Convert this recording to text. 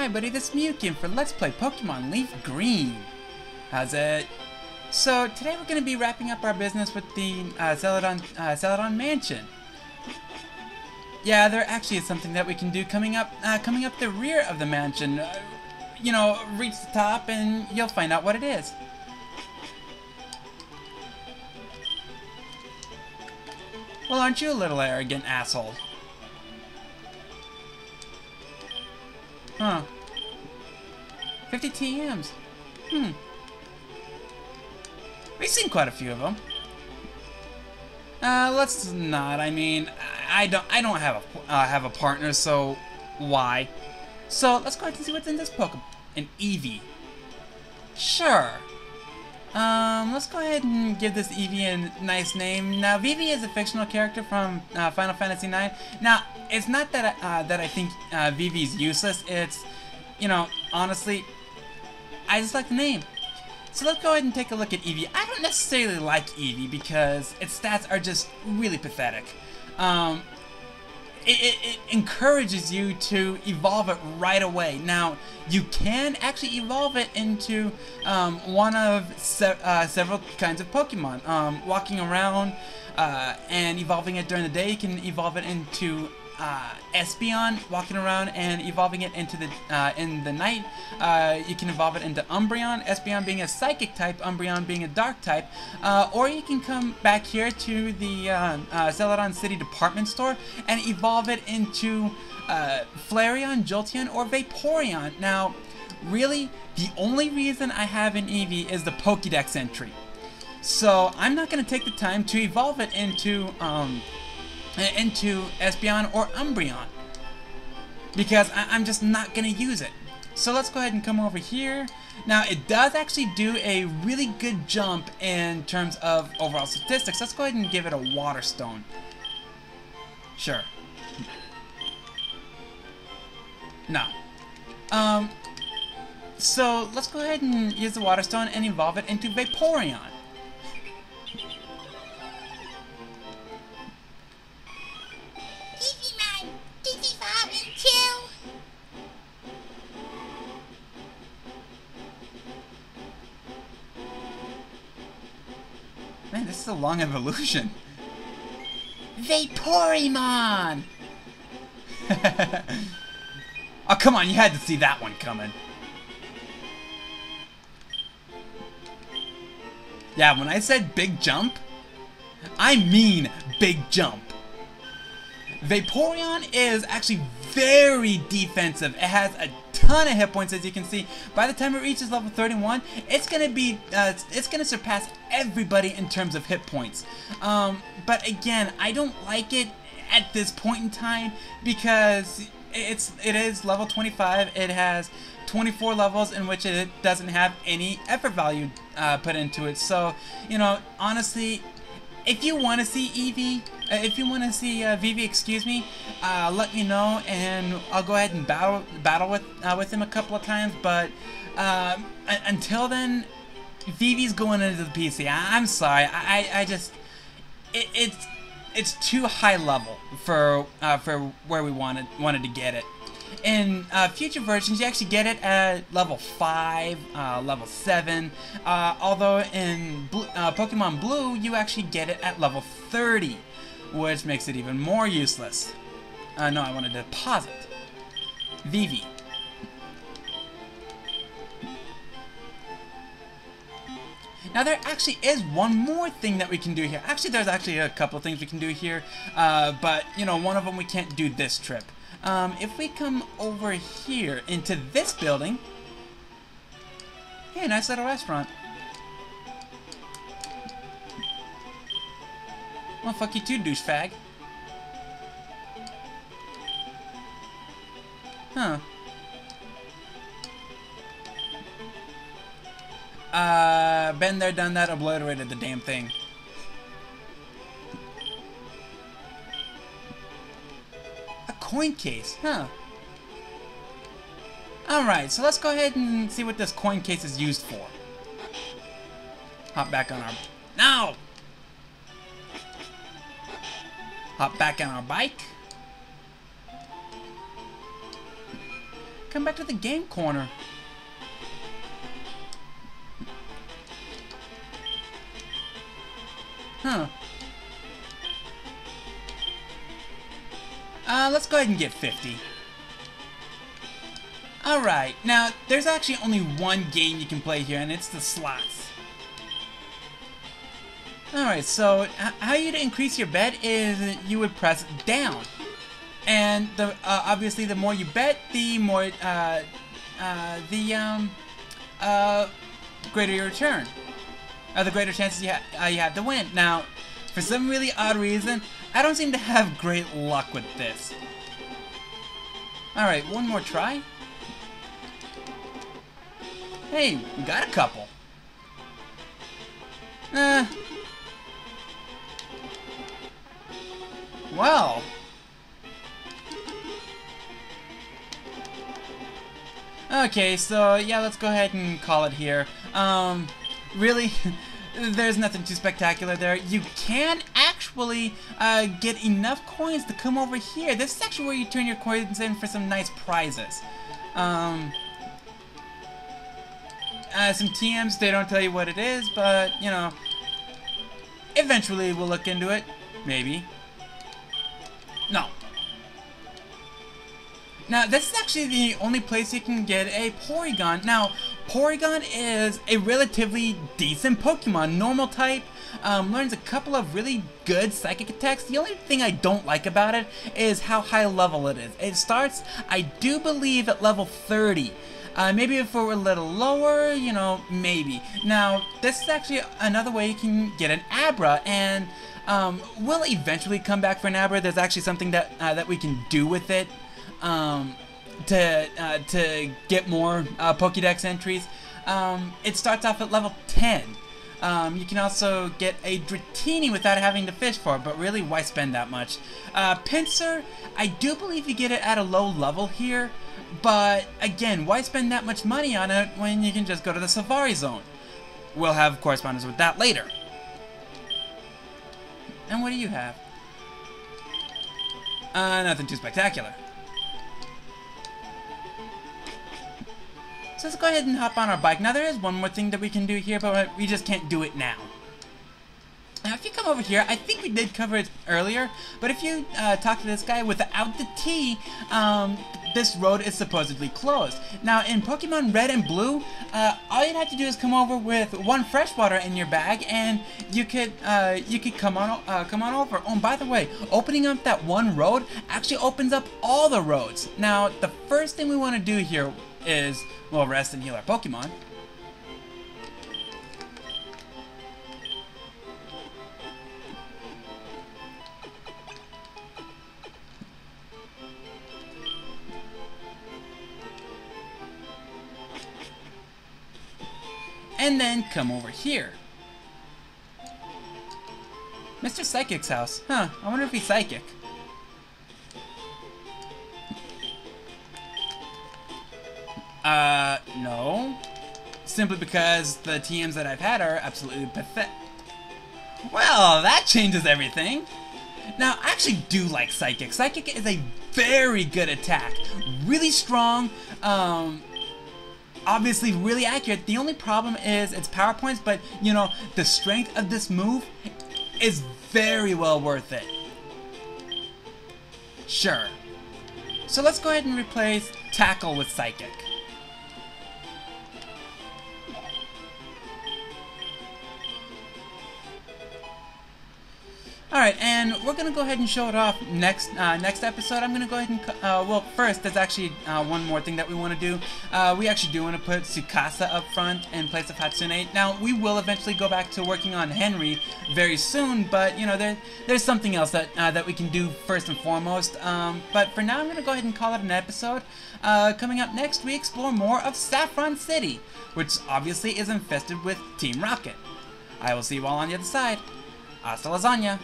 Hi buddy, this is Nidoking for Let's Play Pokemon Leaf Green. How's it? So today we're going to be wrapping up our business with the Celadon Mansion. Yeah, there actually is something that we can do coming up the rear of the mansion. You know, reach the top and you'll find out what it is. Well, aren't you a little arrogant asshole? Huh. 50 TMs. We've seen quite a few of them. Let's not. I mean, I don't have a partner, so why? So let's go ahead and see what's in this Pokemon. An Eevee. Sure. Let's go ahead and give this Eevee a nice name. Now, Vivi is a fictional character from Final Fantasy IX. Now, it's not that I think Vivi's useless. It's, you know, honestly, I just like the name. So let's go ahead and take a look at Eevee. I don't necessarily like Eevee because its stats are just really pathetic. It encourages you to evolve it right away. Now, you can actually evolve it into one of several kinds of Pokemon. Walking around and evolving it during the day, you can evolve it into Espeon, walking around and evolving it into in the night. You can evolve it into Umbreon, Espeon being a psychic type, Umbreon being a dark type, or you can come back here to the Celadon City department store and evolve it into Flareon, Jolteon, or Vaporeon. Now, really, the only reason I have an Eevee is the Pokédex entry. So I'm not going to take the time to evolve it into Espeon or Umbreon because I'm just not going to use it. So let's go ahead and come over here. Now it does actually do a really good jump in terms of overall statistics. Let's go ahead and give it a Waterstone. Sure. No. So let's go ahead and use the Waterstone and evolve it into Vaporeon. Man, this is a long evolution. Vaporeon! Oh, come on, you had to see that one coming. Yeah, when I said big jump, I mean big jump. Vaporeon is actually very defensive. It has a ton of hit points, as you can see. By the time it reaches level 31, it's gonna surpass everybody in terms of hit points. But again, I don't like it at this point in time because it is level 25. It has 24 levels in which it doesn't have any effort value put into it. So, you know, honestly, if you want to see Eevee, if you want to see Vivi, excuse me, let me know, and I'll go ahead and battle with him a couple of times. But until then, Vivi's going into the PC. I'm sorry, I just it's too high level for where we wanted to get it. In future versions, you actually get it at level 5, level 7, although in Pokemon Blue, you actually get it at level 30, which makes it even more useless. No, I wanted to pause it. Vivi. Now there actually is one more thing that we can do here. Actually, there's actually a couple of things we can do here, but you know, one of them we can't do this trip. If we come over here into this building, hey, nice little restaurant. Well, fuck you too, douchebag. Huh. Been there, done that, obliterated the damn thing. Coin case, huh? Alright, so let's go ahead and see what this coin case is used for. Hop back on our... No! Hop back on our bike. Come back to the game corner. Huh. Let's go ahead and get 50. Alright, now, there's actually only one game you can play here, and it's the slots. Alright, so, how you'd increase your bet is you would press down. And, obviously, the more you bet, the more, greater your return. The greater chances you have to win. Now, for some really odd reason, I don't seem to have great luck with this. Alright, one more try. Hey, we got a couple. Well. Okay, so yeah, let's go ahead and call it here. Really, there's nothing too spectacular there. You can actually get enough coins to come over here. This is actually where you turn your coins in for some nice prizes. Some TMs, they don't tell you what it is, but, you know, eventually we'll look into it. Maybe. No. Now, this is actually the only place you can get a Porygon. Now, Porygon is a relatively decent Pokemon. Normal type, learns a couple of really good psychic attacks. The only thing I don't like about it is how high level it is. It starts, I do believe, at level 30. Maybe if it were a little lower, you know, maybe. Now, this is actually another way you can get an Abra, and we'll eventually come back for an Abra. There's actually something that that we can do with it to get more Pokédex entries. It starts off at level 10. You can also get a Dratini without having to fish for it, but really, why spend that much? Pinsir, I do believe you get it at a low level here. But, again, why spend that much money on it when you can just go to the Safari Zone? We'll have correspondence with that later. And what do you have? Nothing too spectacular. So let's go ahead and hop on our bike. Now, there is one more thing that we can do here, but we just can't do it now. Now, if you come over here, I think we did cover it earlier, but if you talk to this guy without the T, this road is supposedly closed. Now, in Pokemon Red and Blue, all you'd have to do is come over with one freshwater in your bag, and you could come on over. Oh, and by the way, opening up that one road actually opens up all the roads. Now, the first thing we want to do here is, well, rest and heal our Pokemon. And then come over here. Mr. Psychic's house. Huh, I wonder if he's psychic. No. Simply because the TMs that I've had are absolutely pathetic. Well, that changes everything. Now, I actually do like Psychic. Psychic is a very good attack. Really strong, obviously really accurate. The only problem is its power points, but, you know, the strength of this move is very well worth it. Sure. So let's go ahead and replace Tackle with Psychic. Alright, and we're going to go ahead and show it off next episode. I'm going to go ahead and, well, first, there's actually one more thing that we want to do. We actually do want to put Tsukasa up front in place of Hatsune. Now, we will eventually go back to working on Henri very soon, but, you know, there's something else that we can do first and foremost. But for now, I'm going to go ahead and call it an episode. Coming up next, we explore more of Saffron City, which obviously is infested with Team Rocket. I will see you all on the other side. Hasta lasagna!